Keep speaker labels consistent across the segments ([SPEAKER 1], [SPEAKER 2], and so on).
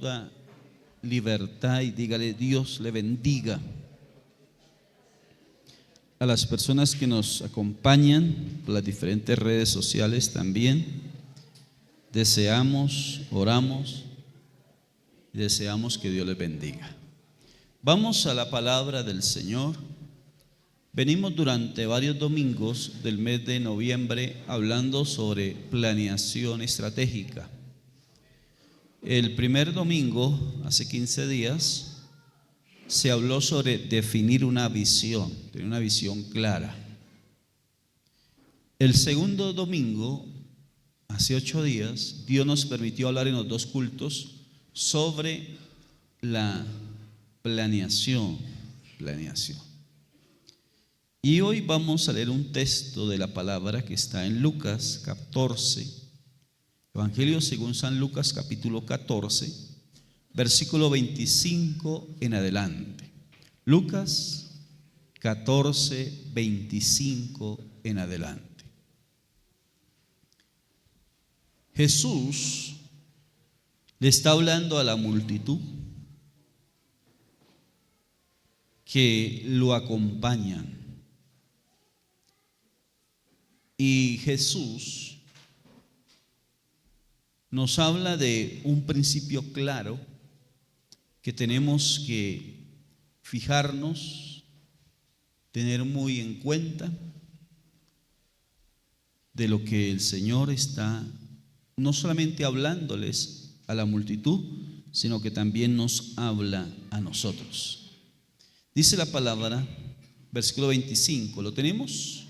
[SPEAKER 1] toda libertad y dígale: Dios le bendiga. A las personas que nos acompañan por las diferentes redes sociales también deseamos, oramos y deseamos que Dios les bendiga. Vamos a la palabra del Señor. Venimos durante varios domingos del mes de noviembre hablando sobre planeación estratégica. El primer domingo, hace 15 días, se habló sobre definir una visión, tener una visión clara. El segundo domingo, hace 8 días, Dios nos permitió hablar en los dos cultos sobre la planeación. Y hoy vamos a leer un texto de la palabra que está en Lucas 14, Evangelio según San Lucas capítulo 14, versículo 25 en adelante. Lucas 14, 25 en adelante. Jesús le está hablando a la multitud que lo acompañan. Y Jesús nos habla de un principio claro que tenemos que fijarnos, tener muy en cuenta de lo que el Señor está no solamente hablándoles a la multitud, sino que también nos habla a nosotros. Dice la palabra, versículo 25, ¿lo tenemos?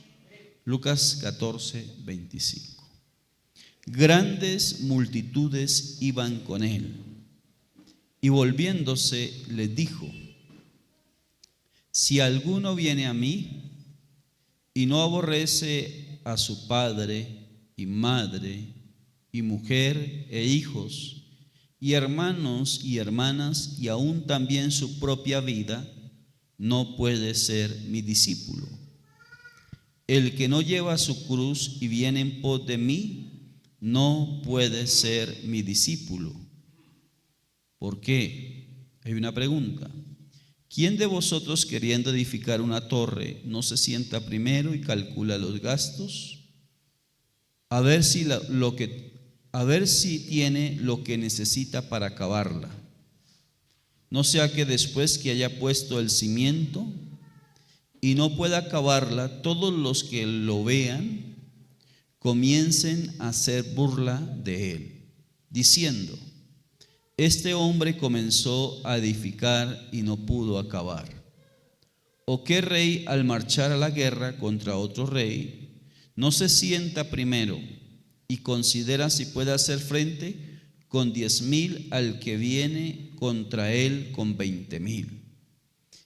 [SPEAKER 1] Lucas 14, 25. Grandes multitudes iban con él, y volviéndose les dijo: si alguno viene a mí y no aborrece a su padre y madre y mujer e hijos y hermanos y hermanas y aún también su propia vida, no puede ser mi discípulo. El que no lleva su cruz y viene en pos de mí, no puede ser mi discípulo. ¿Por qué? Hay una pregunta. ¿Quién de vosotros, queriendo edificar una torre, no se sienta primero y calcula los gastos? A ver si tiene lo que necesita para acabarla. No sea que después que haya puesto el cimiento y no pueda acabarla, todos los que lo vean comiencen a hacer burla de él, diciendo: este hombre comenzó a edificar y no pudo acabar. ¿O qué rey, al marchar a la guerra contra otro rey, no se sienta primero y considera si puede hacer frente con 10,000 al que viene contra él con 20,000?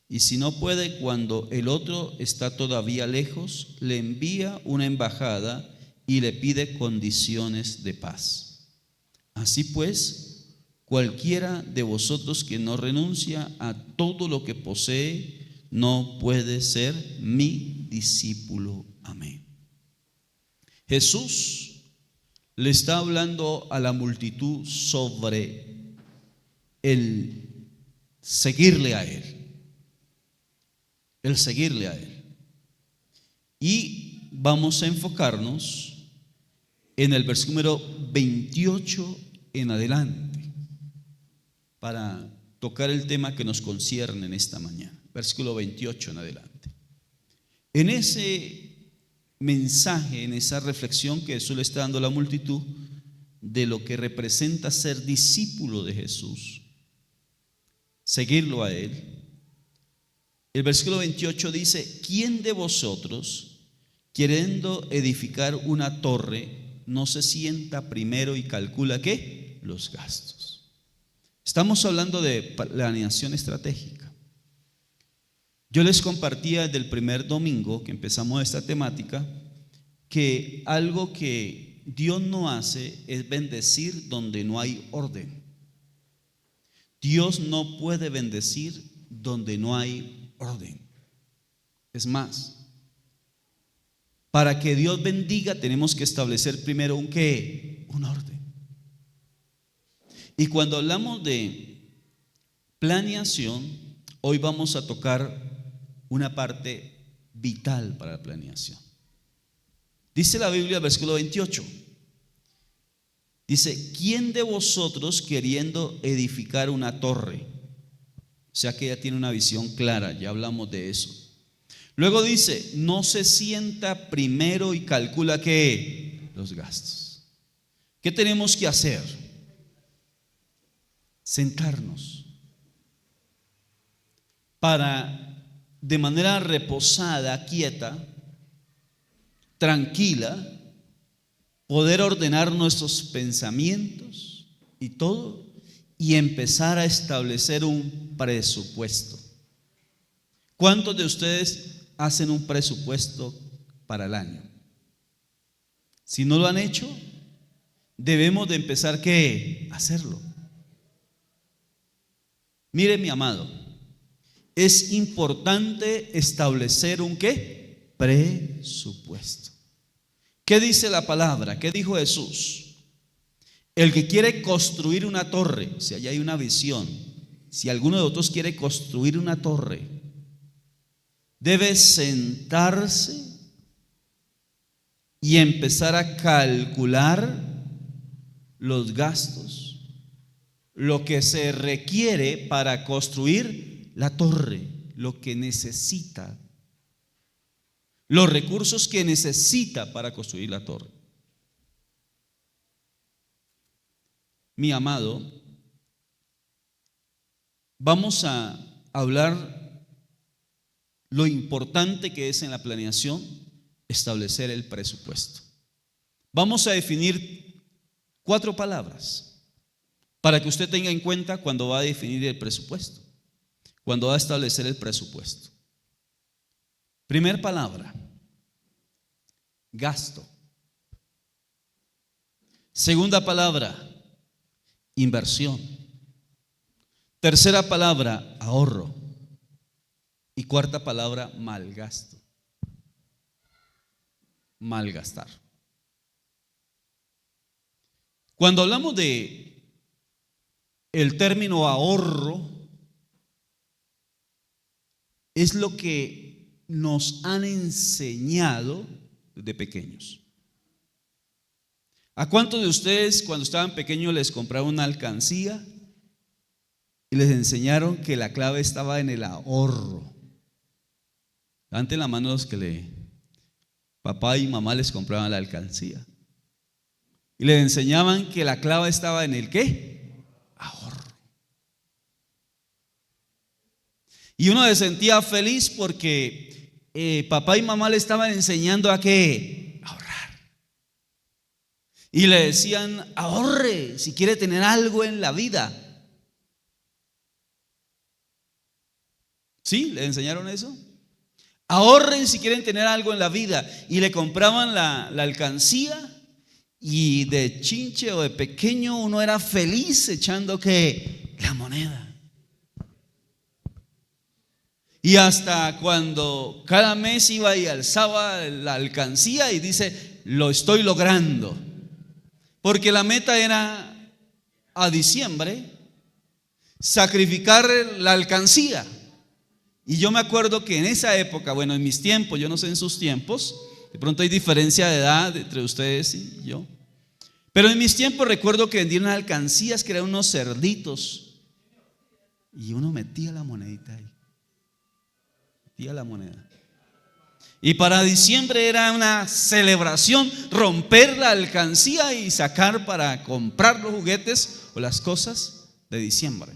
[SPEAKER 1] Y si no puede, cuando el otro está todavía lejos, le envía una embajada y le pide condiciones de paz. Así pues, cualquiera de vosotros que no renuncia a todo lo que posee, no puede ser mi discípulo. Amén. Jesús le está hablando a la multitud sobre el seguirle a Él. El seguirle a Él. Y vamos a enfocarnos en el versículo 28 en adelante para tocar el tema que nos concierne en esta mañana. Versículo 28 en adelante. En ese mensaje, en esa reflexión que Jesús le está dando a la multitud de lo que representa ser discípulo de Jesús, seguirlo a Él, el versículo 28 dice: ¿quién de vosotros, queriendo edificar una torre, no se sienta primero y calcula ¿qué? Los gastos. Estamos hablando de planeación estratégica. Yo les compartía desde el primer domingo que empezamos esta temática que algo que Dios no hace es bendecir donde no hay orden. Dios no puede bendecir donde no hay orden. Es más, para que Dios bendiga tenemos que establecer primero un orden. Y cuando hablamos de planeación, hoy vamos a tocar una parte vital para la planeación. Dice la Biblia, versículo 28. Dice: ¿quién de vosotros, queriendo edificar una torre? O sea que ya tiene una visión clara, ya hablamos de eso. Luego dice: no se sienta primero y calcula ¿qué? Los gastos. ¿Qué tenemos que hacer? Sentarnos para, de manera reposada, quieta, tranquila, poder ordenar nuestros pensamientos y todo, y empezar a establecer un presupuesto. ¿Cuántos de ustedes hacen un presupuesto para el año? Si no lo han hecho, debemos de empezar ¿qué? A hacerlo. Mire, mi amado, es importante establecer un ¿qué? Presupuesto. ¿Qué dice la palabra? ¿Qué dijo Jesús? El que quiere construir una torre, si allá hay una visión, si alguno de vosotros quiere construir una torre, debe sentarse y empezar a calcular los gastos, lo que se requiere para construir la torre, lo que necesita, los recursos que necesita para construir la torre. Mi amado, vamos a hablar lo importante que es en la planeación establecer el presupuesto. Vamos a definir 4 palabras para que usted tenga en cuenta cuando va a definir el presupuesto, cuando va a establecer el presupuesto. Primer palabra: gasto. Segunda palabra: inversión. Tercera palabra: ahorro. Y cuarta palabra: malgasto. Malgastar. Cuando hablamos de el término ahorro, es lo que nos han enseñado desde pequeños. ¿A cuántos de ustedes cuando estaban pequeños les compraron una alcancía y les enseñaron que la clave estaba en el ahorro? Levanten la mano los que papá y mamá les compraban la alcancía y les enseñaban que la clave estaba en el ¿qué? Ahorro. Y uno se sentía feliz porque papá y mamá le estaban enseñando a ¿qué? Ahorrar. Y le decían: ahorre si quiere tener algo en la vida. ¿Sí? ¿Le enseñaron eso? Ahorren si quieren tener algo en la vida. Y le compraban la alcancía. Y de chinche o de pequeño uno era feliz echando ¿qué? La moneda. Y hasta cuando cada mes iba y alzaba la alcancía y dice: lo estoy logrando. Porque la meta era a diciembre sacrificar la alcancía. Y yo me acuerdo que en esa época, bueno, en mis tiempos, yo no sé en sus tiempos, de pronto hay diferencia de edad entre ustedes y yo, pero en mis tiempos recuerdo que vendían unas alcancías que eran unos cerditos y uno metía la monedita ahí, metía la moneda. Y para diciembre era una celebración romper la alcancía y sacar para comprar los juguetes o las cosas de diciembre.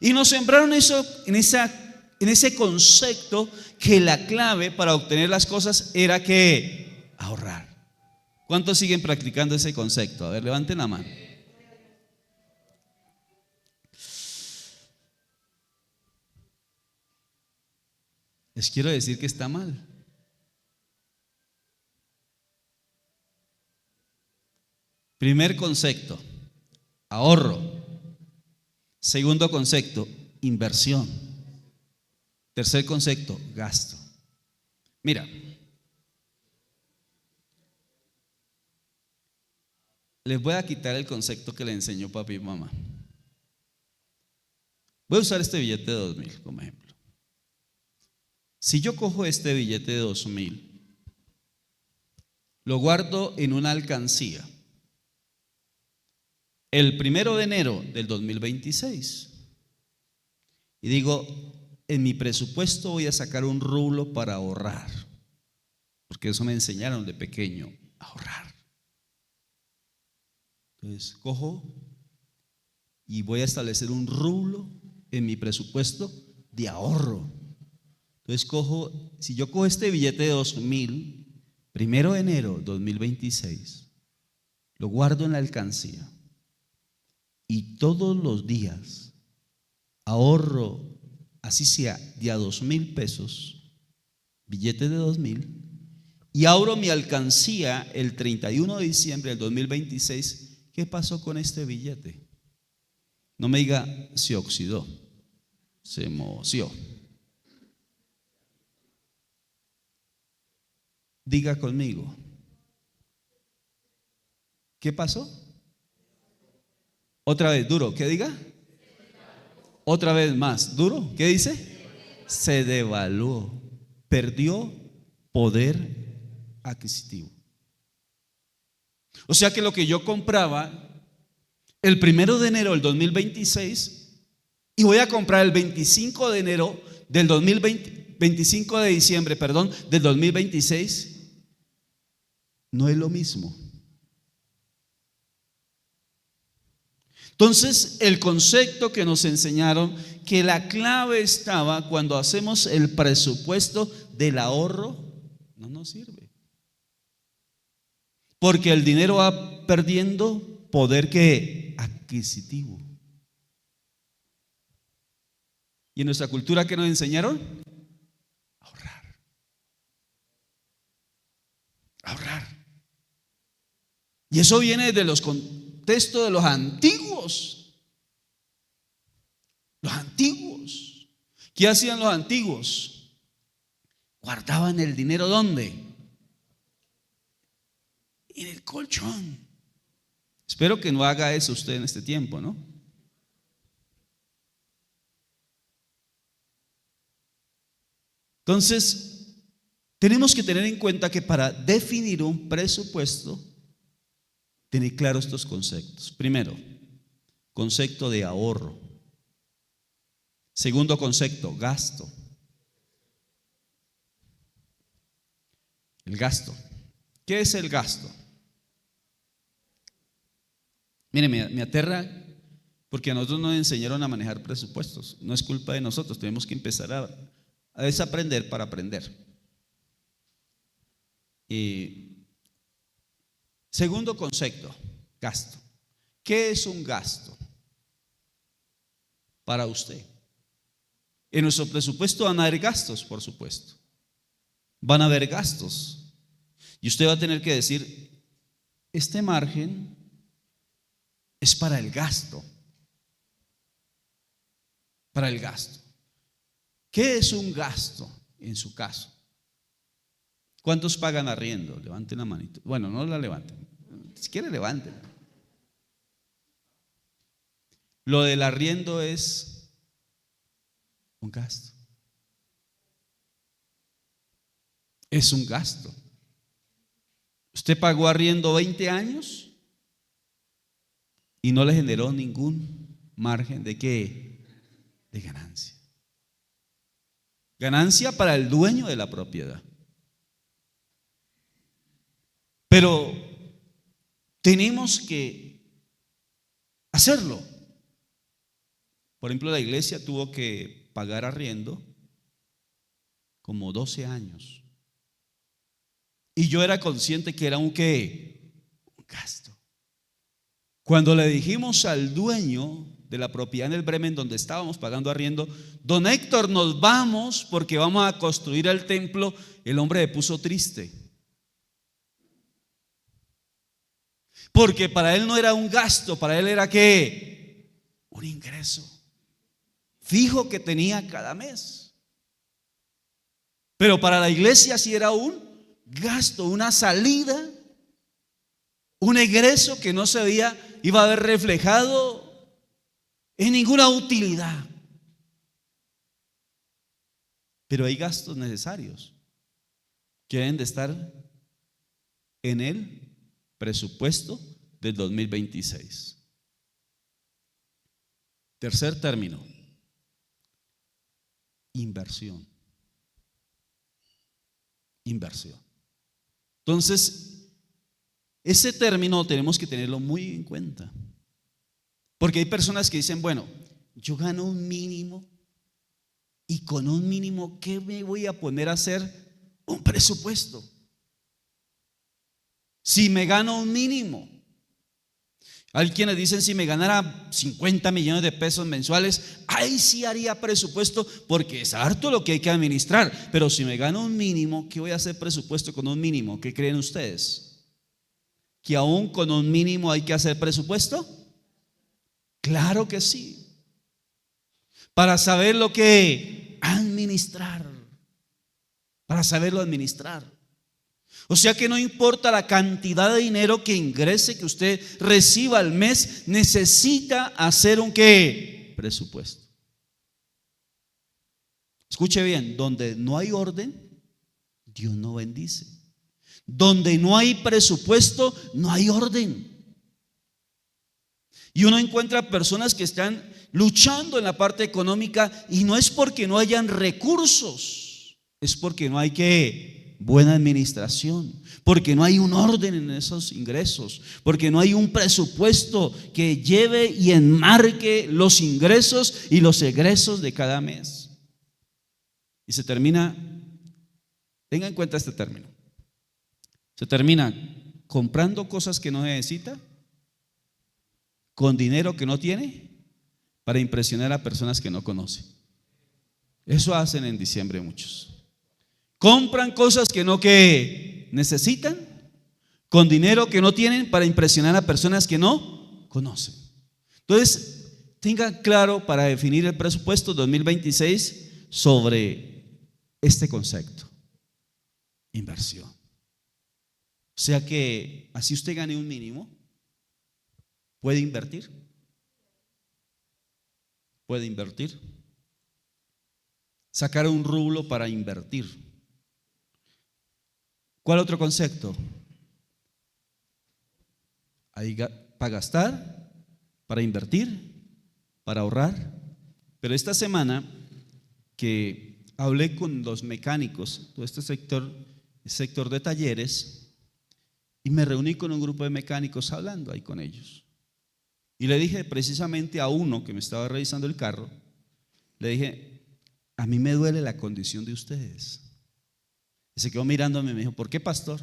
[SPEAKER 1] Y nos sembraron eso en ese concepto que la clave para obtener las cosas era que ahorrar. ¿Cuántos siguen practicando ese concepto? A ver, levanten la mano. Les quiero decir que está mal. Primer concepto: ahorro. Segundo concepto: inversión. Tercer concepto: gasto. Mira, les voy a quitar el concepto que le enseñó papi y mamá. Voy a usar este billete de 2.000 como ejemplo. Si yo cojo este billete de 2.000, lo guardo en una alcancía el 1 de enero del 2026 y digo, en mi presupuesto voy a sacar un rublo para ahorrar, porque eso me enseñaron de pequeño, ahorrar. Entonces cojo y voy a establecer un rublo en mi presupuesto de ahorro. Entonces cojo, si yo cojo este billete de 2.000, 1 de enero 2026, lo guardo en la alcancía y todos los días ahorro, así sea de a 2.000 pesos, billete de 2.000, y abro mi alcancía el 31 de diciembre del 2026, ¿qué pasó con este billete? No me diga, se oxidó, se moció. Diga conmigo, ¿qué pasó? Otra vez, duro, ¿qué diga? Otra vez más, duro, ¿qué dice? Se devaluó, perdió poder adquisitivo. O sea que lo que yo compraba el 1 de enero del 2026 y voy a comprar el 25 de enero del 2020, 25 de diciembre, perdón, del 2026, no es lo mismo. Entonces, el concepto que nos enseñaron, que la clave estaba cuando hacemos el presupuesto del ahorro, no nos sirve. Porque el dinero va perdiendo poder ¿qué? Adquisitivo. ¿Y en nuestra cultura qué nos enseñaron? Ahorrar. Ahorrar. Y eso viene de los contextos de los antiguos. Los antiguos. ¿Qué hacían los antiguos? Guardaban el dinero ¿dónde? En el colchón. Espero que no haga eso usted en este tiempo, ¿no? Entonces, tenemos que tener en cuenta que para definir un presupuesto, tener claros estos conceptos. Primero, concepto de ahorro. Segundo concepto, gasto. El gasto. ¿Qué es el gasto? Mire, me aterra porque a nosotros nos enseñaron a manejar presupuestos. No es culpa de nosotros, tenemos que empezar a desaprender para aprender. Segundo concepto, gasto. ¿Qué es un gasto para usted? En nuestro presupuesto van a haber gastos, por supuesto. Van a haber gastos. Y usted va a tener que decir, este margen es para el gasto. Para el gasto. ¿Qué es un gasto en su caso? ¿Cuántos pagan arriendo? Levanten la manito. Bueno, no la levanten. Si quiere, levanten. Lo del arriendo es un gasto. Es un gasto. Usted pagó arriendo 20 años y no le generó ningún margen de ¿qué? De ganancia. Ganancia para el dueño de la propiedad. Pero tenemos que hacerlo. Por ejemplo, la iglesia tuvo que pagar arriendo como 12 años. Y yo era consciente que era un ¿qué? Un gasto. Cuando le dijimos al dueño de la propiedad en el Bremen donde estábamos pagando arriendo, don Héctor, nos vamos porque vamos a construir el templo, el hombre se puso triste. Porque para él no era un gasto, para él era ¿qué? Un ingreso fijo que tenía cada mes. Pero para la iglesia sí era un gasto, una salida Un egreso que no se iba a ver reflejado en ninguna utilidad. Pero hay gastos necesarios que deben de estar en el presupuesto del 2026. Tercer término: inversión. Inversión. Entonces, ese término tenemos que tenerlo muy en cuenta, porque hay personas que dicen, bueno, yo gano un mínimo y con un mínimo, ¿qué me voy a poner a hacer un presupuesto? Si me gano un mínimo. Hay quienes dicen, si me ganara 50 millones de pesos mensuales, ahí sí haría presupuesto, porque es harto lo que hay que administrar. Pero si me gano un mínimo, ¿qué voy a hacer presupuesto con un mínimo? ¿Qué creen ustedes? ¿Que aún con un mínimo hay que hacer presupuesto? Claro que sí. Para saber lo que administrar. Para saberlo administrar. O sea que no importa la cantidad de dinero que ingrese, que usted reciba al mes, necesita hacer un ¿qué? Presupuesto. Escuche bien, donde no hay orden, Dios no bendice. Donde no hay presupuesto, no hay orden. Y uno encuentra personas que están luchando en la parte económica, y no es porque no hayan recursos, es porque no hay buena administración, porque no hay un orden en esos ingresos, porque no hay un presupuesto que lleve y enmarque los ingresos y los egresos de cada mes. Y se termina, tenga en cuenta este término, se termina comprando cosas que no necesita, con dinero que no tiene, para impresionar a personas que no conoce. Eso hacen en diciembre muchos. Compran cosas que no necesitan, con dinero que no tienen, para impresionar a personas que no conocen. Entonces, tenga claro para definir el presupuesto 2026 sobre este concepto: inversión. O sea que así usted gane un mínimo, ¿puede invertir? ¿Puede invertir? Sacar un rublo para invertir. ¿Cuál otro concepto? Hay para gastar, para invertir, para ahorrar. Pero esta semana que hablé con los mecánicos, todo este sector de talleres, y me reuní con un grupo de mecánicos hablando ahí con ellos. Y le dije precisamente a uno que me estaba revisando el carro, le dije, a mí me duele la condición de ustedes. Y se quedó mirándome y me dijo, ¿por qué, pastor?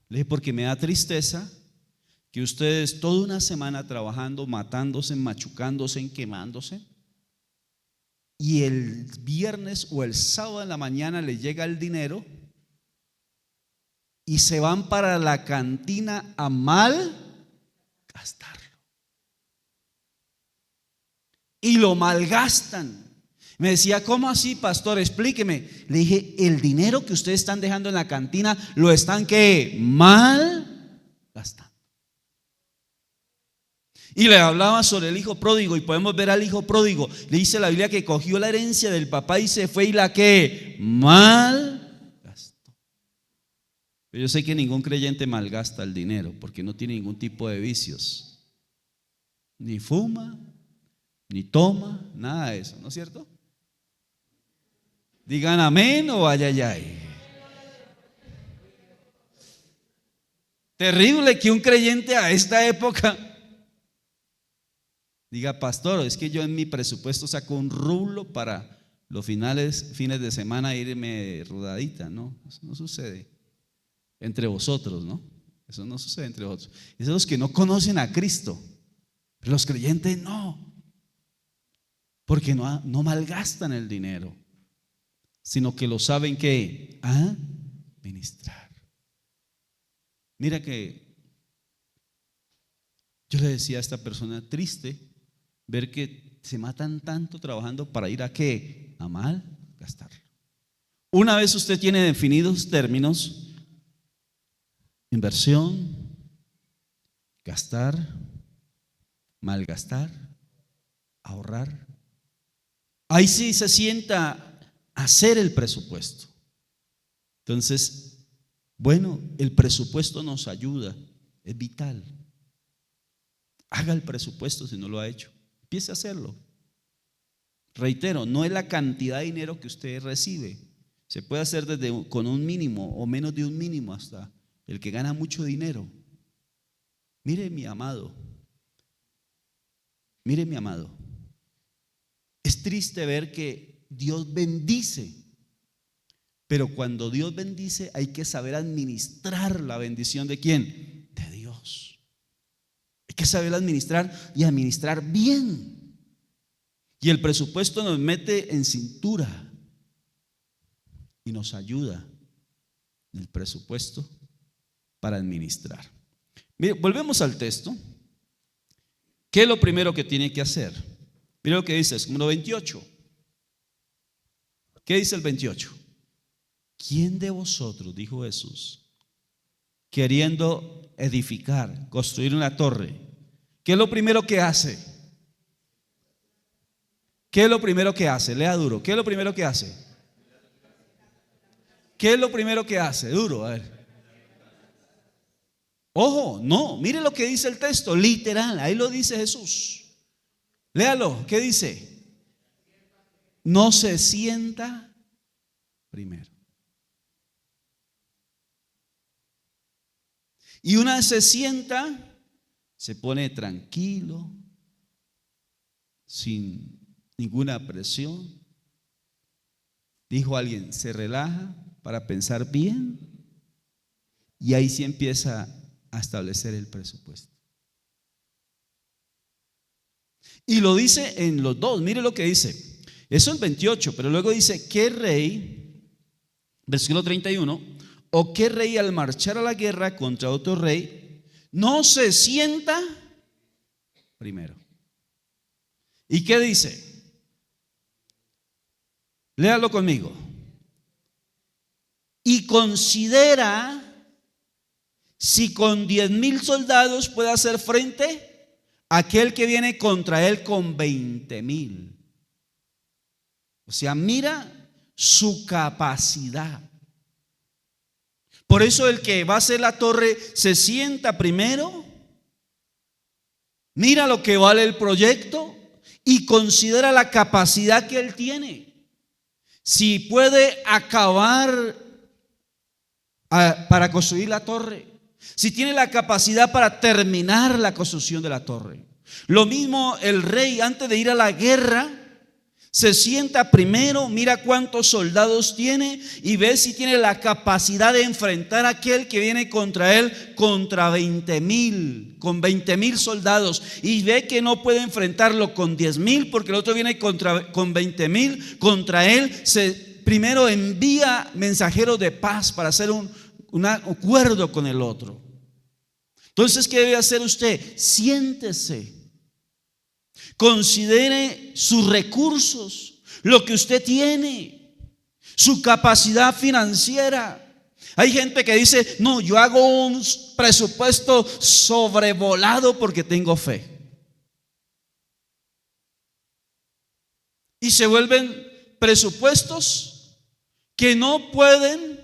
[SPEAKER 1] Le dije, porque me da tristeza que ustedes toda una semana trabajando, matándose, machucándose, quemándose, y el viernes o el sábado en la mañana les llega el dinero y se van para la cantina a mal gastarlo. Y lo malgastan. Me decía, ¿cómo así, pastor? Explíqueme. Le dije, el dinero que ustedes están dejando en la cantina lo están mal gastando. Y le hablaba sobre el hijo pródigo, y podemos ver al hijo pródigo. Le dice la Biblia que cogió la herencia del papá y se fue y la mal gastó. Pero yo sé que ningún creyente malgasta el dinero, porque no tiene ningún tipo de vicios. Ni fuma, ni toma, nada de eso, ¿no es cierto? Digan amén o ay, ay, ay. Terrible que un creyente a esta época diga, pastor, es que yo en mi presupuesto saco un rublo para los fines de semana irme rodadita. No, eso no sucede entre vosotros, ¿no? Eso no sucede entre vosotros. Esos son los que no conocen a Cristo. Pero los creyentes no, porque no malgastan el dinero, sino que lo saben que administrar. Mira que yo le decía a esta persona, triste ver que se matan tanto trabajando para ir a mal gastarlo. Una vez usted tiene definidos términos: inversión, gastar, malgastar, ahorrar. Ahí sí se sienta a hacer el presupuesto. Entonces, bueno, el presupuesto nos ayuda, es vital. Haga el presupuesto si no lo ha hecho. Empiece a hacerlo. Reitero, no es la cantidad de dinero que usted recibe. Se puede hacer con un mínimo o menos de un mínimo hasta el que gana mucho dinero. Mire mi amado, es triste ver que Dios bendice, pero cuando Dios bendice hay que saber administrar la bendición ¿de quién? De Dios. Hay que saber administrar y administrar bien. Y el presupuesto nos mete en cintura y nos ayuda el presupuesto para administrar. Mire, volvemos al texto. ¿Qué es lo primero que tiene que hacer? Mire lo que dice, es número 28. ¿Qué dice el 28? ¿Quién de vosotros, dijo Jesús, queriendo edificar, construir una torre, qué es lo primero que hace? ¿Qué es lo primero que hace? Lea duro. ¿Qué es lo primero que hace? ¿Qué es lo primero que hace? Duro, a ver. Ojo, no, mire lo que dice el texto, literal, ahí lo dice Jesús. Léalo, ¿qué dice? No se sienta primero. Y una vez se sienta, se pone tranquilo, sin ninguna presión. Dijo alguien, se relaja para pensar bien y ahí sí empieza a establecer el presupuesto. Y lo dice en los dos, mire lo que dice. Eso es 28, pero luego dice, ¿qué rey? Versículo 31, o qué rey al marchar a la guerra contra otro rey no se sienta primero. ¿Y qué dice? Léalo conmigo. Y considera si con 10,000 soldados puede hacer frente a aquel que viene contra él con 20,000. O sea, mira su capacidad. Por eso el que va a hacer la torre se sienta primero, mira lo que vale el proyecto y considera la capacidad que él tiene. Si puede acabar para construir la torre, si tiene la capacidad para terminar la construcción de la torre. Lo mismo el rey antes de ir a la guerra se sienta primero, mira cuántos soldados tiene y ve si tiene la capacidad de enfrentar a aquel que viene contra él contra 20,000, con 20,000 soldados, y ve que no puede enfrentarlo con 10,000 porque el otro viene con 20,000 contra él. Primero envía mensajeros de paz para hacer un acuerdo con el otro. Entonces, ¿qué debe hacer usted? Siéntese, considere sus recursos, lo que usted tiene, su capacidad financiera. Hay gente que dice, no, yo hago un presupuesto sobrevolado porque tengo fe. Y se vuelven presupuestos que no pueden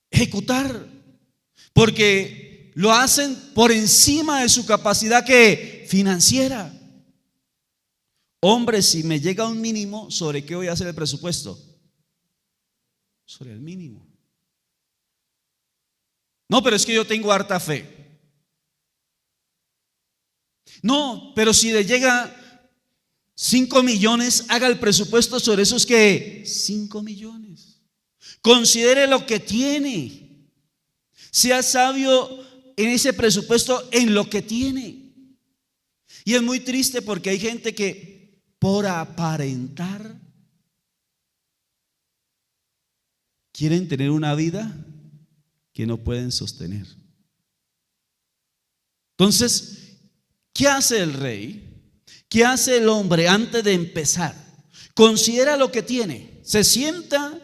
[SPEAKER 1] ejecutar porque lo hacen por encima de su capacidad financiera. Hombre, si me llega un mínimo, ¿sobre qué voy a hacer el presupuesto? Sobre el mínimo. No, pero es que yo tengo harta fe. No, pero si le llega 5 millones, haga el presupuesto sobre esos que 5 millones. Considere lo que tiene. Sea sabio en ese presupuesto, en lo que tiene. Y es muy triste porque hay gente que por aparentar quieren tener una vida que no pueden sostener. Entonces, ¿qué hace el rey? ¿Qué hace el hombre antes de empezar? Considera lo que tiene, se sienta,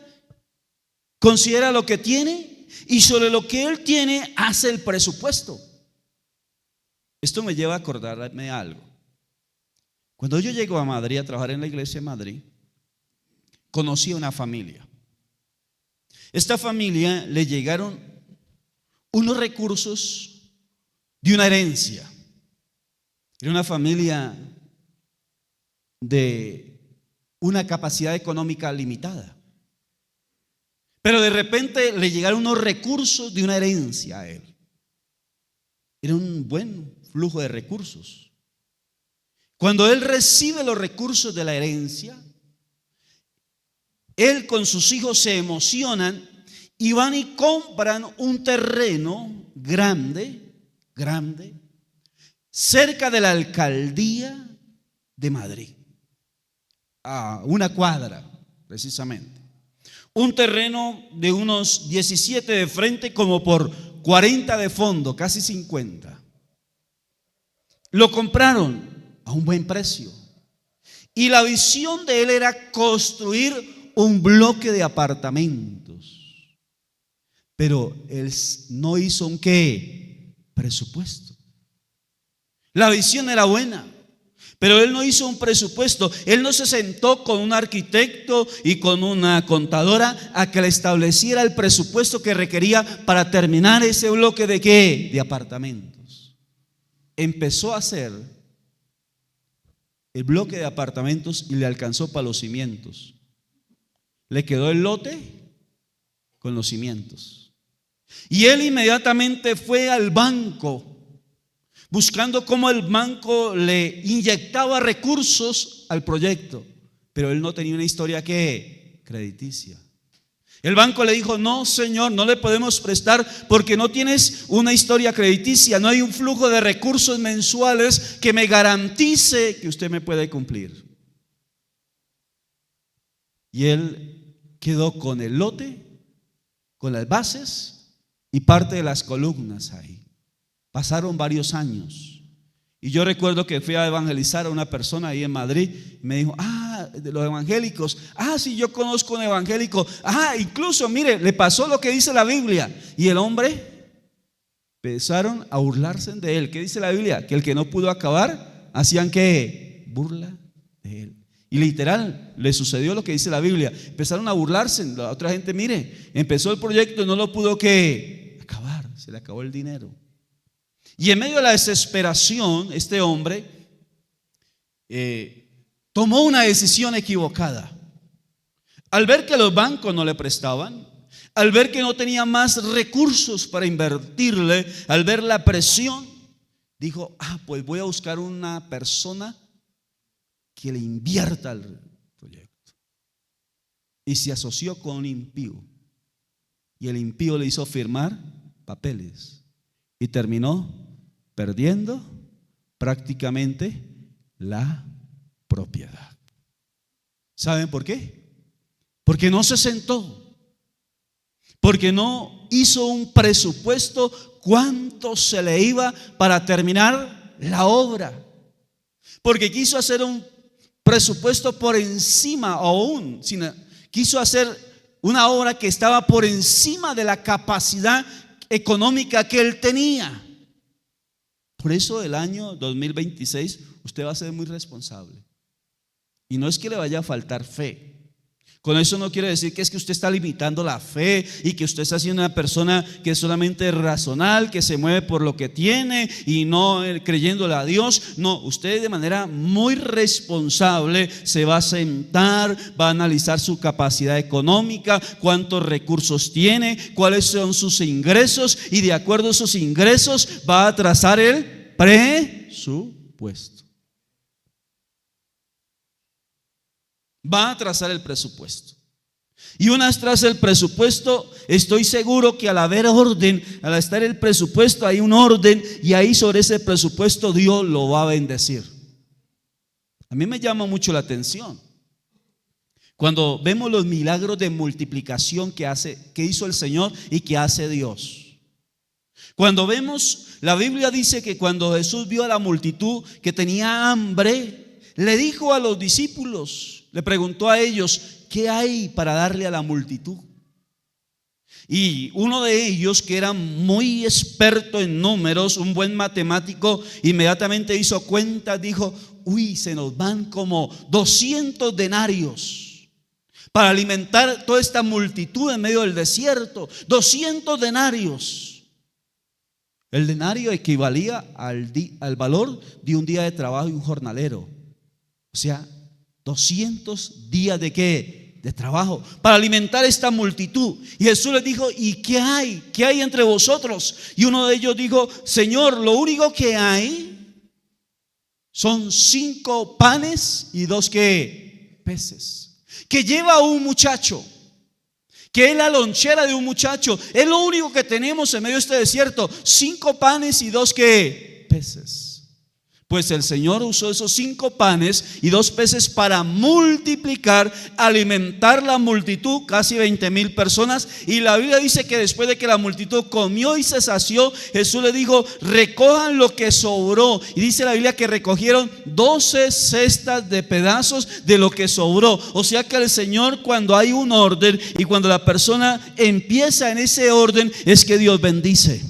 [SPEAKER 1] considera lo que tiene y sobre lo que él tiene hace el presupuesto. Esto me lleva a acordarme algo. Cuando yo llego a Madrid a trabajar en la iglesia de Madrid, conocí a una familia. Esta familia le llegaron unos recursos de una herencia. Era una familia de una capacidad económica limitada. Pero de repente le llegaron unos recursos de una herencia a él. Era un buen flujo de recursos. Cuando él recibe los recursos de la herencia, él con sus hijos se emocionan y van y compran un terreno grande, cerca de la alcaldía de Madrid, a una cuadra precisamente. Un terreno de unos 17 de frente, como por 40 de fondo, casi 50. Lo compraron a un buen precio. Y la visión de él era construir un bloque de apartamentos. Pero él no hizo un ¿qué? Presupuesto. La visión era buena, pero él no hizo un presupuesto. Él no se sentó con un arquitecto y con una contadora a que le estableciera el presupuesto que requería para terminar ese bloque de ¿qué? De apartamentos. Empezó a hacer el bloque de apartamentos y le alcanzó para los cimientos. Le quedó el lote con los cimientos. Y él inmediatamente fue al banco, buscando cómo el banco le inyectaba recursos al proyecto. Pero él no tenía una historia ¿qué? Crediticia. El banco le dijo: no, señor, no le podemos prestar porque no tienes una historia crediticia, no hay un flujo de recursos mensuales que me garantice que usted me puede cumplir. Y él quedó con el lote, con las bases y parte de las columnas ahí. Pasaron varios años. Y yo recuerdo que fui a evangelizar a una persona ahí en Madrid. Y me dijo: de los evangélicos. Sí, yo conozco un evangélico. Incluso, mire, le pasó lo que dice la Biblia. Y el hombre empezaron a burlarse de él. ¿Qué dice la Biblia? Que el que no pudo acabar, hacían ¿qué? Burla de él. Y literal, le sucedió lo que dice la Biblia. Empezaron a burlarse. La otra gente, mire, empezó el proyecto y no lo pudo ¿qué? Acabar. Se le acabó el dinero. Y en medio de la desesperación, este hombre tomó una decisión equivocada. Al ver que los bancos no le prestaban, al ver que no tenía más recursos para invertirle, al ver la presión, dijo: pues voy a buscar una persona que le invierta al proyecto. Y se asoció con un impío. Y el impío le hizo firmar papeles. Y terminó perdiendo prácticamente la propiedad. ¿Saben por qué? Porque no se sentó, porque no hizo un presupuesto cuánto se le iba para terminar la obra, porque quiso hacer un presupuesto por encima, quiso hacer una obra que estaba por encima de la capacidad económica que él tenía. Por eso el año 2026 usted va a ser muy responsable. Y no es que le vaya a faltar fe. Con eso no quiere decir que es que usted está limitando la fe y que usted está siendo una persona que es solamente racional, que se mueve por lo que tiene y no creyéndole a Dios. No, usted de manera muy responsable se va a sentar, va a analizar su capacidad económica, cuántos recursos tiene, cuáles son sus ingresos, y de acuerdo a esos ingresos va a trazar el presupuesto. Va a trazar el presupuesto. Y una vez tras el presupuesto, estoy seguro que al haber orden, al estar el presupuesto, hay un orden, y ahí sobre ese presupuesto Dios lo va a bendecir. A mí me llama mucho la atención cuando vemos los milagros de multiplicación que hizo el Señor y que hace Dios. Cuando vemos, la Biblia dice que cuando Jesús vio a la multitud que tenía hambre, le dijo a los discípulos, le preguntó a ellos: ¿qué hay para darle a la multitud? Y uno de ellos, que era muy experto en números, un buen matemático, inmediatamente hizo cuenta, dijo: uy, se nos van como 200 denarios para alimentar toda esta multitud en medio del desierto. 200 denarios. El denario equivalía al valor de un día de trabajo y un jornalero. O sea, 200 días de ¿qué? De trabajo para alimentar esta multitud. Y Jesús les dijo: ¿y qué hay? ¿Qué hay entre vosotros? Y uno de ellos dijo: Señor, lo único que hay son 5 panes y 2 ¿qué? Peces. Que lleva a un muchacho, que es la lonchera de un muchacho. Es lo único que tenemos en medio de este desierto: 5 panes y 2 ¿qué? Peces. Pues el Señor usó esos 5 panes y 2 peces para multiplicar, alimentar la multitud, casi 20,000 personas. Y la Biblia dice que después de que la multitud comió y se sació, Jesús le dijo: recojan lo que sobró. Y dice la Biblia que recogieron 12 cestas de pedazos de lo que sobró. O sea que el Señor, cuando hay un orden y cuando la persona empieza en ese orden, es que Dios bendice.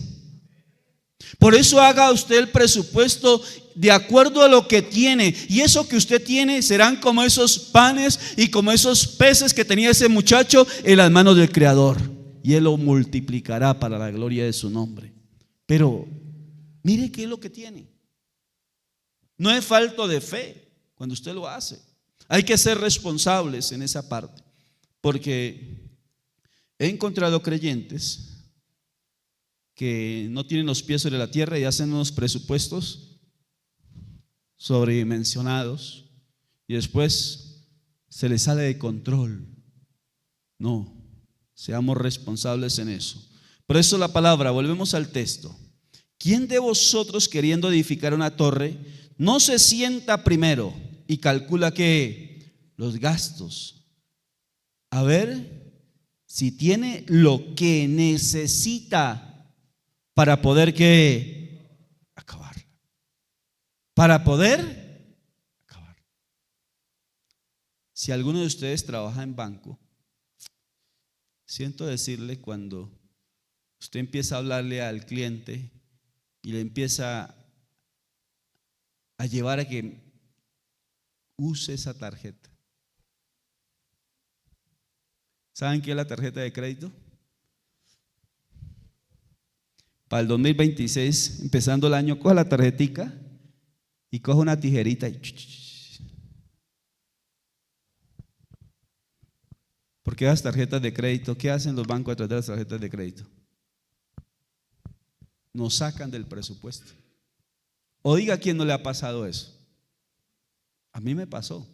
[SPEAKER 1] Por eso haga usted el presupuesto de acuerdo a lo que tiene, y eso que usted tiene serán como esos panes y como esos peces que tenía ese muchacho en las manos del Creador, y Él lo multiplicará para la gloria de su nombre. Pero mire qué es lo que tiene. No es falta de fe cuando usted lo hace. Hay que ser responsables en esa parte, porque he encontrado creyentes que no tienen los pies sobre la tierra y hacen unos presupuestos sobredimensionados y después se les sale de control. No, seamos responsables en eso. Por eso la palabra, volvemos al texto: ¿quién de vosotros, queriendo edificar una torre, no se sienta primero y calcula que los gastos, a ver si tiene lo que necesita para poder que acabar? Para poder acabar. Si alguno de ustedes trabaja en banco, siento decirle, cuando usted empieza a hablarle al cliente y le empieza a llevar a que use esa tarjeta. ¿Saben qué es la tarjeta de crédito? Para el 2026, empezando el año, coja la tarjetica y coja una tijerita y... Porque las tarjetas de crédito, ¿qué hacen los bancos a través de las tarjetas de crédito? Nos sacan del presupuesto. Oiga, ¿a quién no le ha pasado eso? A mí me pasó.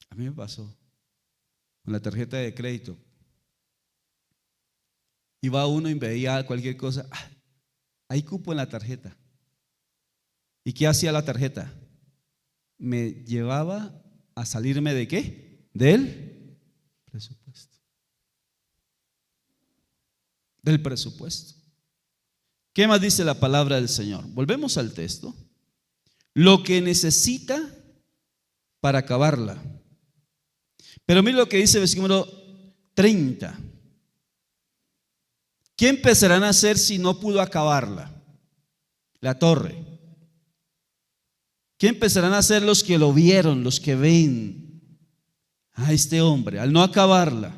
[SPEAKER 1] A mí me pasó con la tarjeta de crédito. Iba uno y veía cualquier cosa: hay cupo en la tarjeta. ¿Y qué hacía la tarjeta? Me llevaba a salirme ¿de qué? Del presupuesto. Del presupuesto. ¿Qué más dice la palabra del Señor? Volvemos al texto. Lo que necesita para acabarla. Pero mire lo que dice el versículo 30. ¿Qué empezarán a hacer si no pudo acabarla? La torre. ¿Qué empezarán a hacer los que lo vieron, los que ven a este hombre al no acabarla?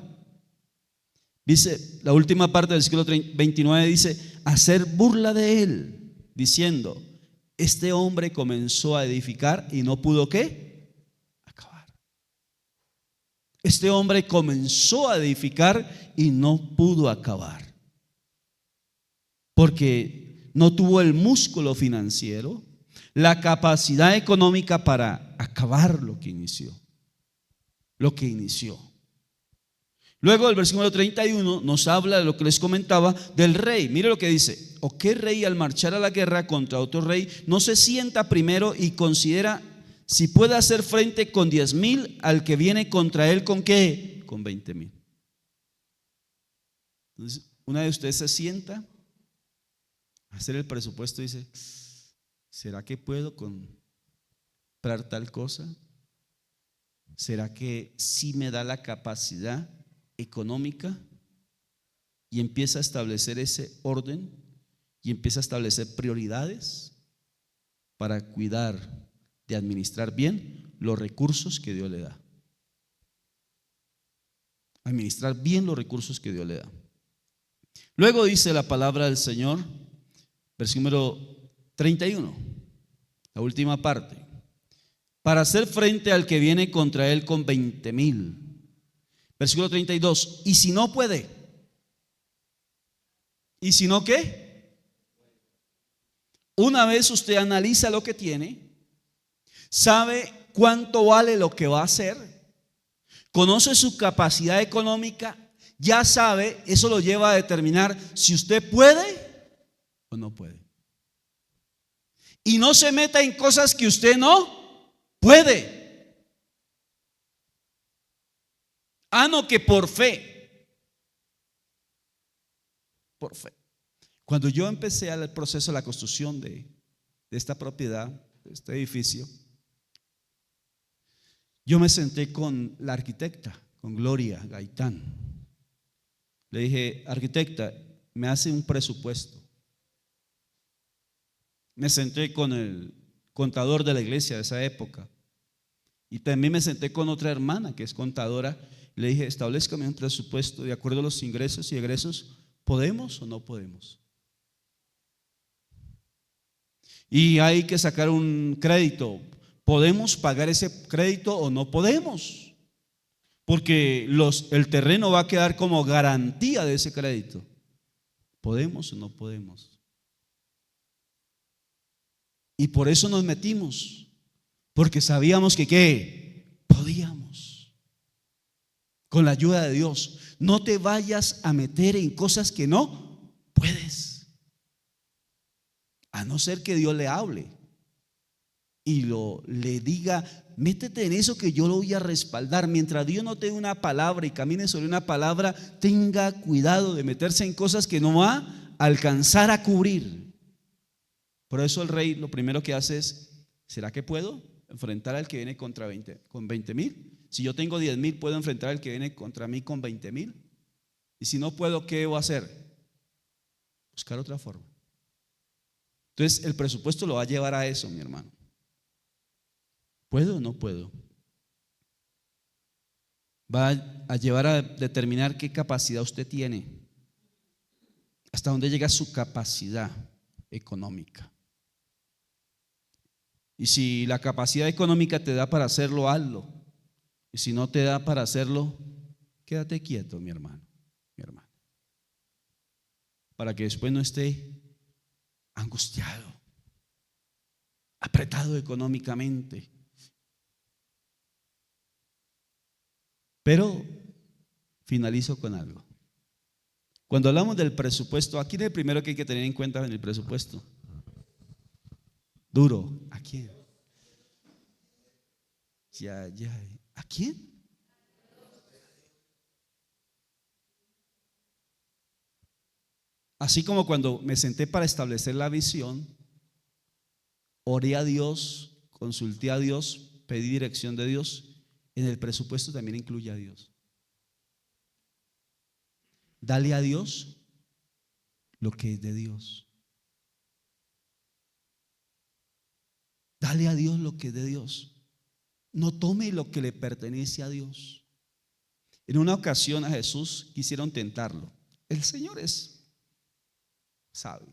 [SPEAKER 1] Dice la última parte del versículo 29, dice: hacer burla de él, diciendo: este hombre comenzó a edificar y no pudo ¿qué? Acabar. Este hombre comenzó a edificar y no pudo acabar, porque no tuvo el músculo financiero, la capacidad económica para acabar lo que inició. Luego el versículo 31 nos habla de lo que les comentaba del rey. Mire lo que dice: ¿o qué rey al marchar a la guerra contra otro rey no se sienta primero y considera si puede hacer frente con 10,000 al que viene contra él con qué? Con 20,000. Entonces, una vez usted se sienta a hacer el presupuesto y dice: ¿será que puedo comprar tal cosa? ¿Será que sí me da la capacidad económica y empieza a establecer ese orden y empieza a establecer prioridades para cuidar de administrar bien los recursos que Dios le da. Administrar bien los recursos que Dios le da. Luego dice la palabra del Señor, versículo 31, la última parte: para hacer frente al que viene contra él con 20,000. Versículo 32, y si no puede, ¿y si no qué? Una vez usted analiza lo que tiene, sabe cuánto vale lo que va a hacer, conoce su capacidad económica, ya sabe, eso lo lleva a determinar si usted puede o no puede. Y no se meta en cosas que usted no puede. No, que por fe. Por fe. Cuando yo empecé el proceso de la construcción de esta propiedad, de este edificio, yo me senté con la arquitecta, con Gloria Gaitán. Le dije: arquitecta, me hace un presupuesto. Me senté con el contador de la iglesia de esa época y también me senté con otra hermana que es contadora. Le dije: establezcame un presupuesto de acuerdo a los ingresos y egresos. ¿Podemos o no podemos? Y hay que sacar un crédito. ¿Podemos pagar ese crédito o no podemos? Porque el terreno va a quedar como garantía de ese crédito. ¿Podemos o no podemos? Y por eso nos metimos, porque sabíamos que ¿qué? Podíamos. Con la ayuda de Dios. No te vayas a meter en cosas que no puedes, a no ser que Dios le hable y le diga: métete en eso que yo lo voy a respaldar. Mientras Dios no te dé una palabra y camine sobre una palabra, tenga cuidado de meterse en cosas que no va a alcanzar a cubrir. Por eso el rey lo primero que hace es: ¿será que puedo enfrentar al que viene con 20,000? Si yo tengo 10,000, ¿puedo enfrentar al que viene contra mí con 20,000? Y si no puedo, ¿qué debo hacer? Buscar otra forma. Entonces el presupuesto lo va a llevar a eso, mi hermano. ¿Puedo o no puedo? Va a llevar a determinar qué capacidad usted tiene, hasta dónde llega su capacidad económica. Y si la capacidad económica te da para hacerlo, hazlo. Y si no te da para hacerlo, quédate quieto, mi hermano, mi hermana, para que después no esté angustiado, apretado económicamente. Pero finalizo con algo. Cuando hablamos del presupuesto, ¿a quién es el primero que hay que tener en cuenta en el presupuesto? Duro. ¿A quién? Ya. ¿A quién? Así como cuando me senté para establecer la visión, oré a Dios, consulté a Dios, pedí dirección de Dios. En el presupuesto también incluye a Dios. Dale a Dios lo que es de Dios. Dale a Dios lo que es de Dios. No tome lo que le pertenece a Dios. En una ocasión a Jesús quisieron tentarlo. El Señor es sabio.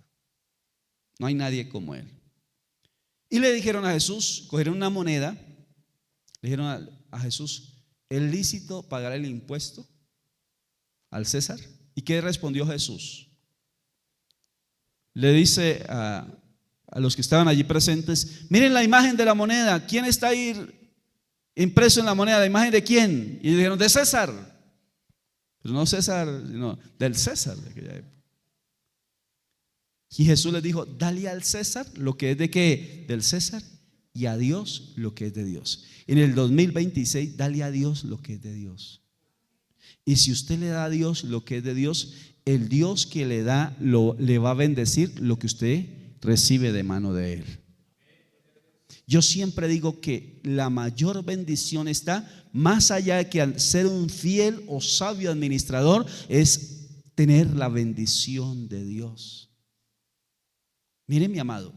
[SPEAKER 1] No hay nadie como Él. Y le dijeron a Jesús, cogieron una moneda, le dijeron a Jesús: ¿es lícito pagar el impuesto al César? ¿Y qué respondió Jesús? Le dice a los que estaban allí presentes: miren la imagen de la moneda. ¿Quién está ahí impreso en la moneda? ¿La imagen de quién? Y dijeron: de César. Pero no César, sino del César de aquella época. Y Jesús les dijo: dale al César lo que es de qué, del César, y a Dios lo que es de Dios. En el 2026, dale a Dios lo que es de Dios. Y si usted le da a Dios lo que es de Dios, el Dios que le da le va a bendecir lo que usted recibe de mano de Él. Yo siempre digo que la mayor bendición está más allá de que al ser un fiel o sabio administrador, es tener la bendición de Dios. Mire, mi amado,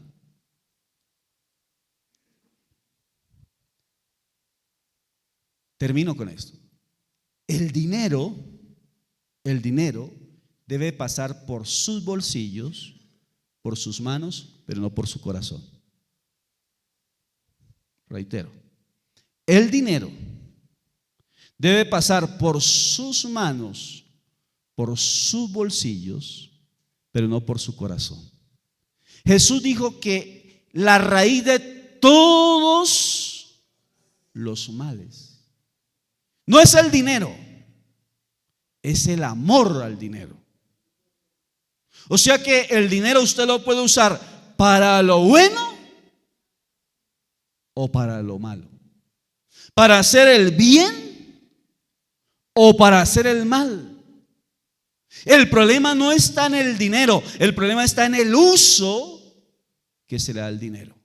[SPEAKER 1] termino con esto. El dinero debe pasar por sus bolsillos, por sus manos, pero no por su corazón. Reitero, el dinero debe pasar por sus manos, por sus bolsillos, pero no por su corazón. Jesús dijo que la raíz de todos los males no es el dinero, es el amor al dinero. O sea que el dinero usted lo puede usar para lo bueno o para lo malo, para hacer el bien o para hacer el mal. El problema no está en el dinero, el problema está en el uso que se le da al dinero.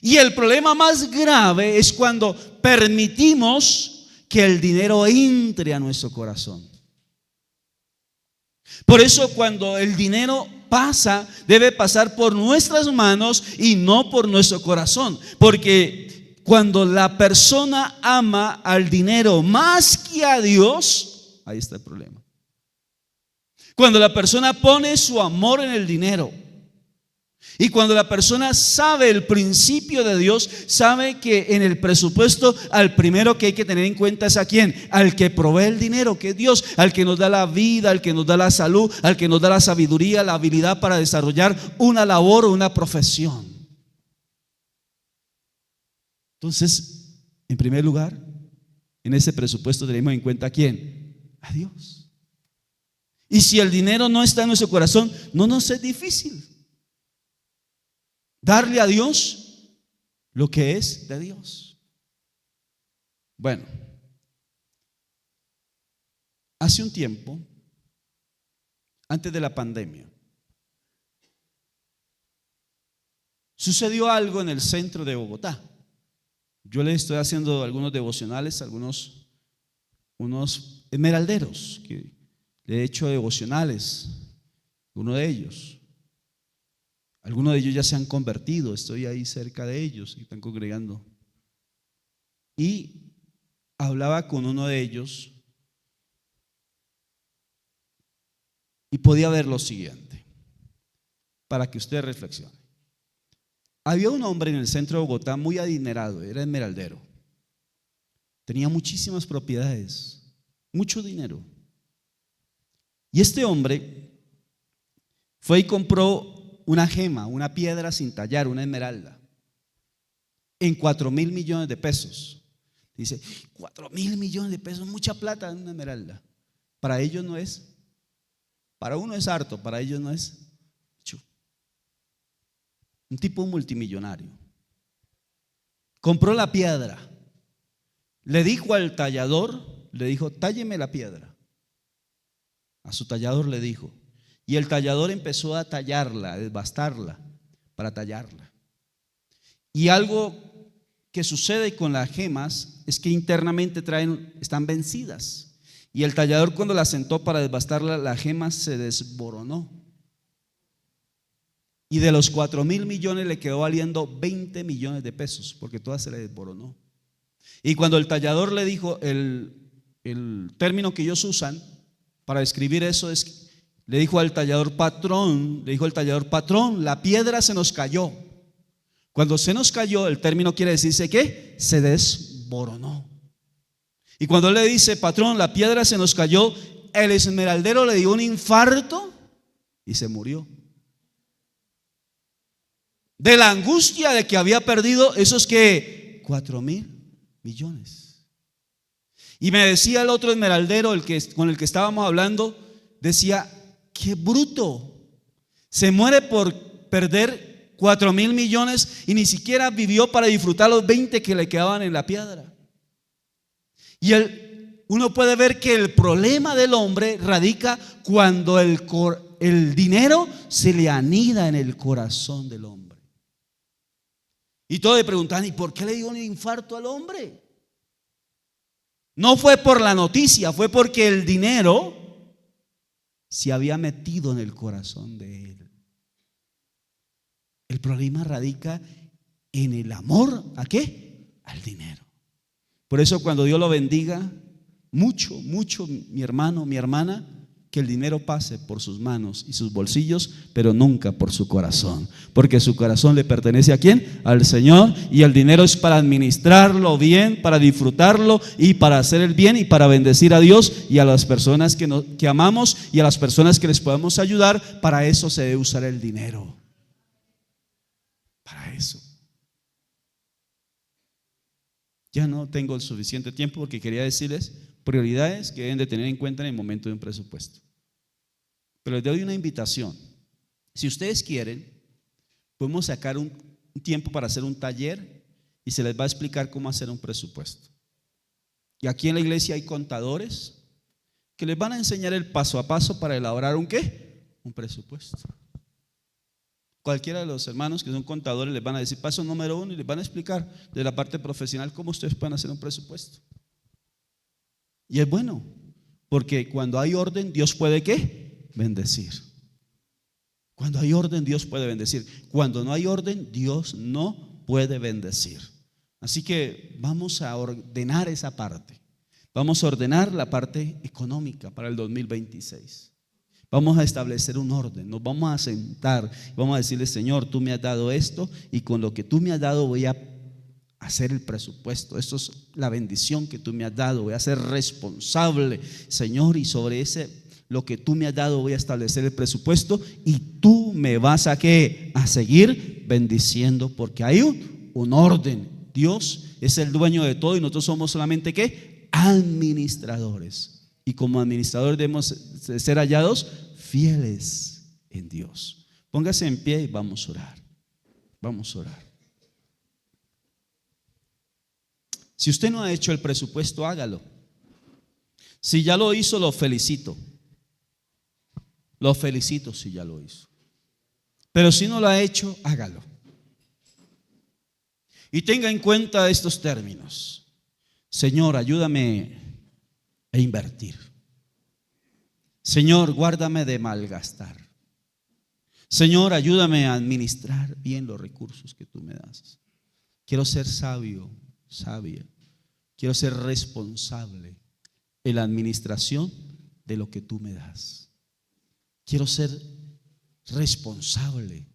[SPEAKER 1] Y el problema más grave es cuando permitimos que el dinero entre a nuestro corazón. Por eso cuando el dinero pasa, debe pasar por nuestras manos y no por nuestro corazón. Porque cuando la persona ama al dinero más que a Dios, ahí está el problema. Cuando la persona pone su amor en el dinero y cuando la persona sabe el principio de Dios, sabe que en el presupuesto al primero que hay que tener en cuenta es a quién, al que provee el dinero, que es Dios, al que nos da la vida, al que nos da la salud, al que nos da la sabiduría, la habilidad para desarrollar una labor o una profesión. Entonces, en primer lugar, en ese presupuesto tenemos en cuenta a quién, a Dios. Y si el dinero no está en nuestro corazón, no nos es difícil darle a Dios lo que es de Dios. Bueno, hace un tiempo, antes de la pandemia, sucedió algo en el centro de Bogotá. Yo le estoy haciendo algunos devocionales, unos esmeralderos que le he hecho devocionales, uno de ellos. Algunos de ellos ya se han convertido, estoy ahí cerca de ellos y están congregando. Y hablaba con uno de ellos y podía ver lo siguiente, para que usted reflexione. Había un hombre en el centro de Bogotá muy adinerado, era esmeraldero. Tenía muchísimas propiedades, mucho dinero. Y este hombre fue y compró una gema, una piedra sin tallar, una esmeralda, en 4.000 millones de pesos. Dice, 4.000 millones de pesos, mucha plata en una esmeralda. Para ellos no es, para uno es harto, para ellos no es. Un tipo multimillonario. Compró la piedra, le dijo al tallador, le dijo, tálleme la piedra. A su tallador le dijo. Y el tallador empezó a tallarla, a desbastarla para tallarla. Y algo que sucede con las gemas es que internamente están vencidas. Y el tallador, cuando la sentó para desbastarla, la gema se desboronó. Y de los 4.000 millones le quedó valiendo 20 millones de pesos, porque toda se le desboronó. Y cuando el tallador le dijo, el término que ellos usan para describir eso es, le dijo el tallador, patrón, la piedra se nos cayó. Cuando se nos cayó, el término quiere decirse que se desboronó. Y cuando él le dice, patrón, la piedra se nos cayó, el esmeraldero le dio un infarto y se murió. De la angustia de que había perdido esos que 4.000 millones. Y me decía el otro esmeraldero, con el que estábamos hablando, decía, qué bruto, se muere por perder 4.000 millones y ni siquiera vivió para disfrutar los 20 que le quedaban en la piedra. Y uno puede ver que el problema del hombre radica cuando el dinero se le anida en el corazón del hombre. Y todos le preguntaban, ¿y por qué le dio un infarto al hombre? No fue por la noticia, fue porque el dinero se había metido en el corazón de él. El problema radica en el amor, ¿a qué? Al dinero. Por eso cuando Dios lo bendiga, mucho, mucho, mi hermano, mi hermana, que el dinero pase por sus manos y sus bolsillos, pero nunca por su corazón, porque su corazón le pertenece ¿a quién? Al Señor, y el dinero es para administrarlo bien, para disfrutarlo y para hacer el bien y para bendecir a Dios y a las personas que amamos y a las personas que les podamos ayudar. Para eso se debe usar el dinero, para eso. Ya no tengo el suficiente tiempo porque quería decirles prioridades que deben de tener en cuenta en el momento de un presupuesto. Pero les doy una invitación. Si ustedes quieren, podemos sacar un tiempo para hacer un taller y se les va a explicar cómo hacer un presupuesto. Y aquí en la iglesia hay contadores que les van a enseñar el paso a paso para elaborar ¿un qué? Un presupuesto. Cualquiera de los hermanos que son contadores les van a decir paso número 1 y les van a explicar de la parte profesional cómo ustedes pueden hacer un presupuesto. Y es bueno, porque cuando hay orden, Dios puede ¿qué? Bendecir. Cuando hay orden, Dios puede bendecir. Cuando no hay orden, Dios no puede bendecir. Así que vamos a ordenar esa parte. Vamos a ordenar la parte económica para el 2026. Vamos a establecer un orden, nos vamos a sentar, vamos a decirle: Señor, tú me has dado esto y con lo que tú me has dado voy a hacer el presupuesto. Esto es la bendición que tú me has dado, voy a ser responsable, Señor, y sobre lo que tú me has dado voy a establecer el presupuesto y tú me vas a ¿qué? A seguir bendiciendo, porque hay un orden. Dios es el dueño de todo y nosotros somos solamente ¿qué? Administradores. Y como administradores debemos ser hallados fieles en Dios. Póngase en pie y vamos a orar. Vamos a orar. Si usted no ha hecho el presupuesto, hágalo. Si ya lo hizo, lo felicito. Lo felicito si ya lo hizo. Pero si no lo ha hecho, hágalo. Y tenga en cuenta estos términos: Señor, ayúdame a invertir. Señor, guárdame de malgastar. Señor, ayúdame a administrar bien los recursos que tú me das. Quiero ser sabio, sabia. Quiero ser responsable en la administración de lo que tú me das. Quiero ser responsable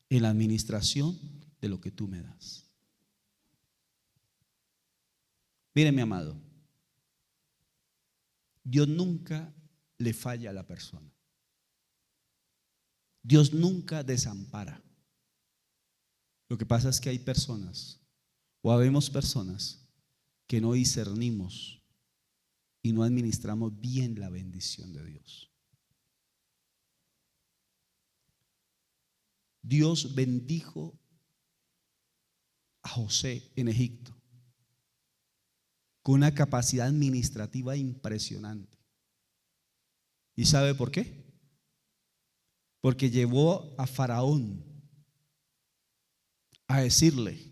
[SPEAKER 1] en la administración de lo que tú me das. Mire, mi amado, Dios nunca le falla a la persona. Dios nunca desampara. Lo que pasa es que hay personas, o habemos personas, que no discernimos y no administramos bien la bendición de Dios. Dios bendijo a José en Egipto con una capacidad administrativa impresionante. ¿Y sabe por qué? Porque llevó a Faraón a decirle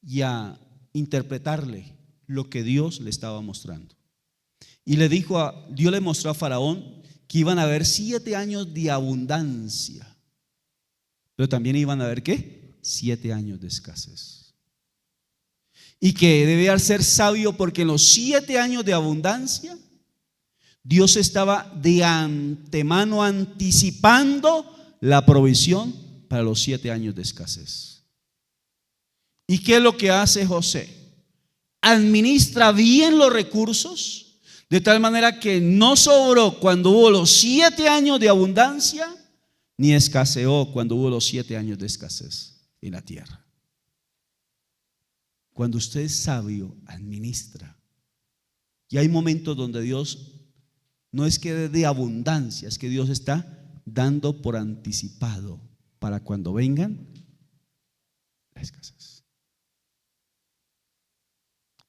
[SPEAKER 1] y a interpretarle lo que Dios le estaba mostrando. Y le dijo Dios le mostró a Faraón que iban a haber 7 años de abundancia, pero también iban a haber ¿qué? 7 años de escasez. Y que debía ser sabio porque en los 7 años de abundancia Dios estaba de antemano anticipando la provisión para los 7 años de escasez. ¿Y qué es lo que hace José? Administra bien los recursos de tal manera que no sobró cuando hubo los 7 años de abundancia, ni escaseó cuando hubo los 7 años de escasez en la tierra. Cuando usted es sabio, administra. Y hay momentos donde Dios no es que dé de abundancia, es que Dios está dando por anticipado para cuando vengan la escasez.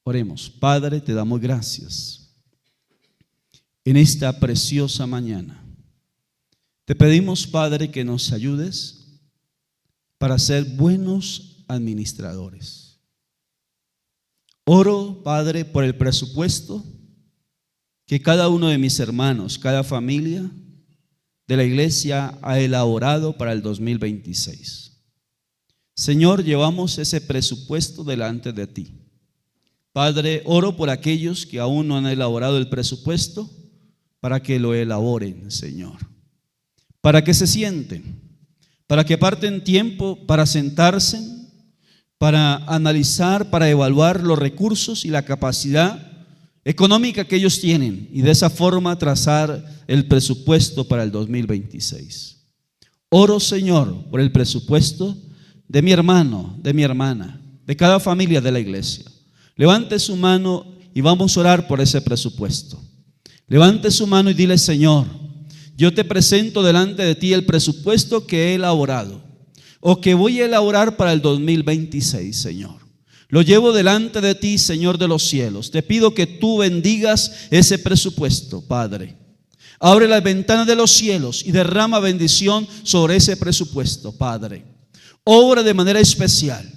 [SPEAKER 1] Oremos. Padre, te damos gracias en esta preciosa mañana. Te pedimos, Padre, que nos ayudes para ser buenos administradores. Oro, Padre, por el presupuesto que cada uno de mis hermanos, cada familia de la iglesia ha elaborado para el 2026. Señor, llevamos ese presupuesto delante de ti. Padre, oro por aquellos que aún no han elaborado el presupuesto, para que lo elaboren, Señor. Para que se sienten, para que aparten tiempo para sentarse, para analizar, para evaluar los recursos y la capacidad económica que ellos tienen, y de esa forma trazar el presupuesto para el 2026. Oro, Señor, por el presupuesto de mi hermano, de mi hermana, de cada familia de la iglesia. Levante su mano y vamos a orar por ese presupuesto. Levante su mano y dile: Señor, yo te presento delante de ti el presupuesto que he elaborado o que voy a elaborar para el 2026, Señor. Lo llevo delante de ti, Señor de los cielos. Te pido que tú bendigas ese presupuesto, Padre. Abre las ventanas de los cielos y derrama bendición sobre ese presupuesto, Padre. Obra de manera especial,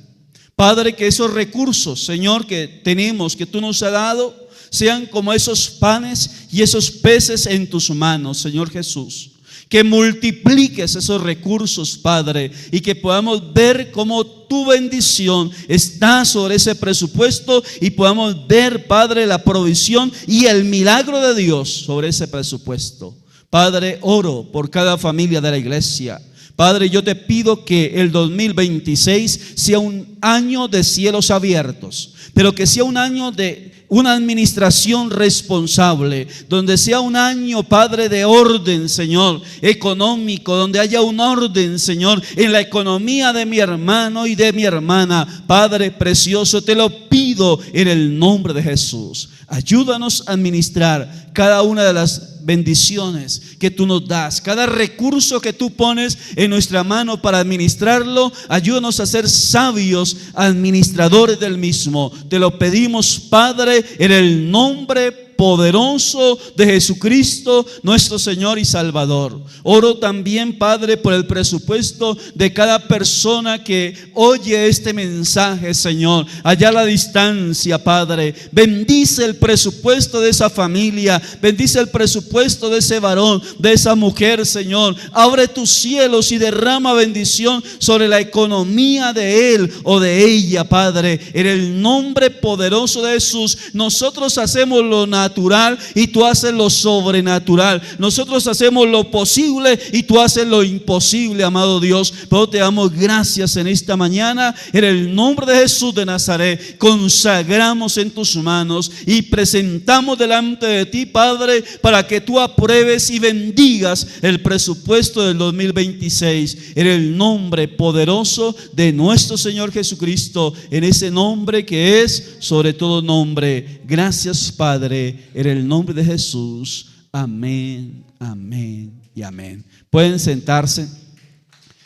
[SPEAKER 1] Padre, que esos recursos, Señor, que tenemos, que tú nos has dado, sean como esos panes y esos peces en tus manos, Señor Jesús. Que multipliques esos recursos, Padre, y que podamos ver cómo tu bendición está sobre ese presupuesto y podamos ver, Padre, la provisión y el milagro de Dios sobre ese presupuesto. Padre, oro por cada familia de la iglesia. Padre, yo te pido que el 2026 sea un año de cielos abiertos, pero que sea un año de una administración responsable, donde sea un año, Padre, de orden, Señor, económico, donde haya un orden, Señor, en la economía de mi hermano y de mi hermana. Padre precioso, te lo pido en el nombre de Jesús. Ayúdanos a administrar cada una de las bendiciones que tú nos das, cada recurso que tú pones en nuestra mano para administrarlo. Ayúdanos a ser sabios administradores del mismo. Te lo pedimos, Padre, en el nombre poderoso de Jesucristo, nuestro Señor y Salvador. Oro también, Padre, por el presupuesto de cada persona que oye este mensaje, Señor, allá a la distancia, Padre. Bendice el presupuesto de esa familia, bendice el presupuesto de ese varón, de esa mujer, Señor. Abre tus cielos y derrama bendición sobre la economía de él o de ella, Padre. En el nombre poderoso de Jesús, nosotros hacemos lo natural y tú haces lo sobrenatural. Nosotros hacemos lo posible y tú haces lo imposible, amado Dios. Pero te damos gracias en esta mañana. En el nombre de Jesús de Nazaret, consagramos en tus manos y presentamos delante de ti, Padre, para que tú apruebes y bendigas el presupuesto del 2026. En el nombre poderoso de nuestro Señor Jesucristo, en ese nombre que es sobre todo nombre. Gracias, Padre, en el nombre de Jesús. Amén, amén y amén. Pueden sentarse.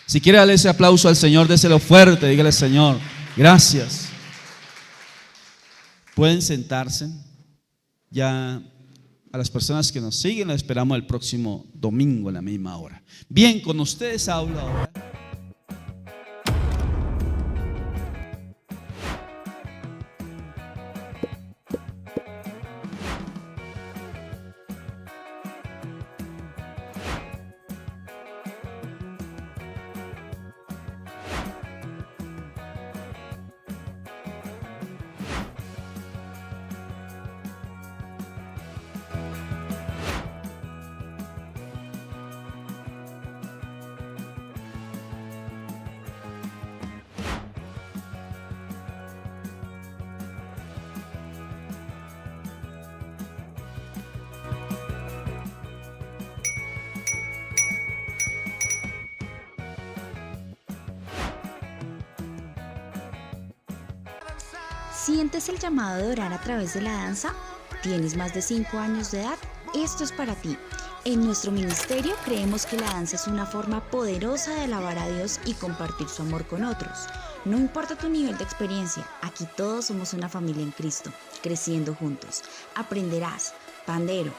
[SPEAKER 1] Si quiere darle ese aplauso al Señor, déselo fuerte. Dígale: Señor, gracias. Pueden sentarse. Ya a las personas que nos siguen, las esperamos el próximo domingo a la misma hora. Bien, con ustedes hablo ahora.
[SPEAKER 2] ¿Sientes el llamado de orar a través de la danza? ¿Tienes más de 5 años de edad? Esto es para ti. En nuestro ministerio creemos que la danza es una forma poderosa de alabar a Dios y compartir su amor con otros. No importa tu nivel de experiencia, aquí todos somos una familia en Cristo, creciendo juntos. Aprenderás pandero,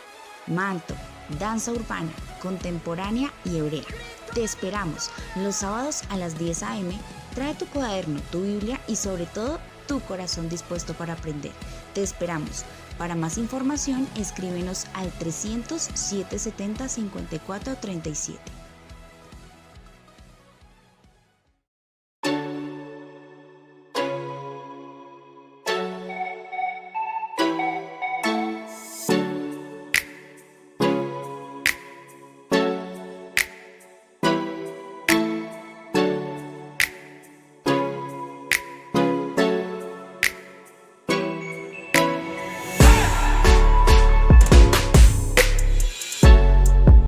[SPEAKER 2] manto, danza urbana, contemporánea y hebrea. Te esperamos los sábados a las 10 a.m. Trae tu cuaderno, tu Biblia y sobre todo tu corazón dispuesto para aprender. Te esperamos. Para más información, escríbenos al 300 770 5437.